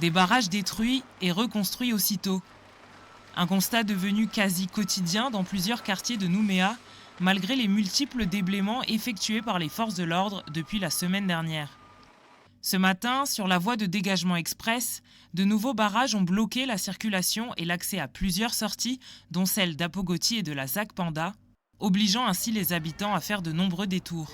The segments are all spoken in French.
Des barrages détruits et reconstruits aussitôt. Un constat devenu quasi quotidien dans plusieurs quartiers de Nouméa, malgré les multiples déblaiements effectués par les forces de l'ordre depuis la semaine dernière. Ce matin, sur la voie de dégagement express, de nouveaux barrages ont bloqué la circulation et l'accès à plusieurs sorties, dont celle d'Apogoti et de la ZAC Panda, obligeant ainsi les habitants à faire de nombreux détours.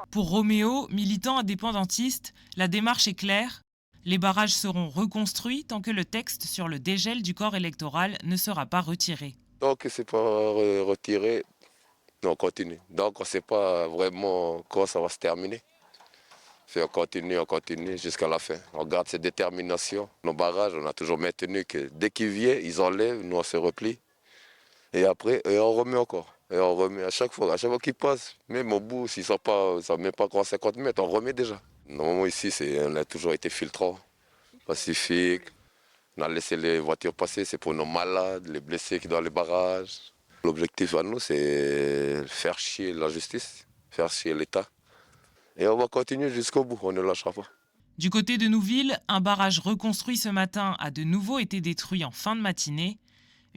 Pour Roméo, militant indépendantiste, la démarche est claire. Les barrages seront reconstruits tant que le texte sur le dégel du corps électoral ne sera pas retiré. Tant que ce n'est pas retiré, on continue. Donc on ne sait pas vraiment quand ça va se terminer. On continue jusqu'à la fin. On garde cette détermination. Nos barrages, on a toujours maintenu que dès qu'ils viennent, ils enlèvent, nous on se replie. Et après, on remet encore. Et on remet à chaque fois qu'ils passent, même au bout, s'ils ne sont pas, ça ne met pas encore 50 mètres, on remet déjà. Normalement ici, on a toujours été filtrant, pacifique. On a laissé les voitures passer, c'est pour nos malades, les blessés qui sont dans les barrages. L'objectif à nous, c'est faire chier la justice, faire chier l'État. Et on va continuer jusqu'au bout, on ne lâchera pas. Du côté de Nouville, un barrage reconstruit ce matin a de nouveau été détruit en fin de matinée.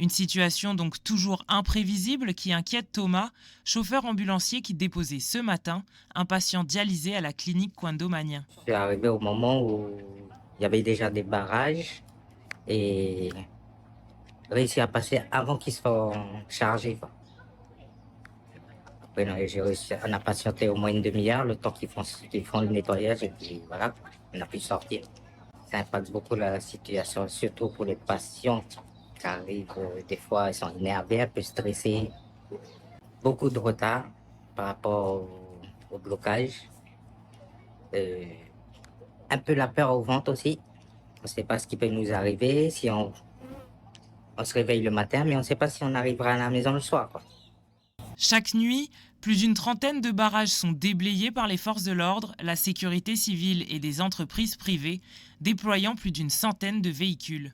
Une situation donc toujours imprévisible qui inquiète Thomas, chauffeur ambulancier qui déposait ce matin un patient dialysé à la clinique Coindomagnin. Je suis arrivé au moment où il y avait déjà des barrages et réussi à passer avant qu'ils soient chargés, quoi. Après, on a patienté au moins une demi-heure, le temps qu'ils font le nettoyage et puis voilà, on a pu sortir. Ça impacte beaucoup la situation, surtout pour les patients qui arrivent. Des fois, ils sont énervés, un peu stressés. Beaucoup de retard par rapport au blocage. Un peu la peur au ventre aussi. On ne sait pas ce qui peut nous arriver. Si on se réveille le matin, mais on ne sait pas si on arrivera à la maison le soir, quoi. Chaque nuit, plus d'une trentaine de barrages sont déblayés par les forces de l'ordre, la sécurité civile et des entreprises privées, déployant plus d'une centaine de véhicules.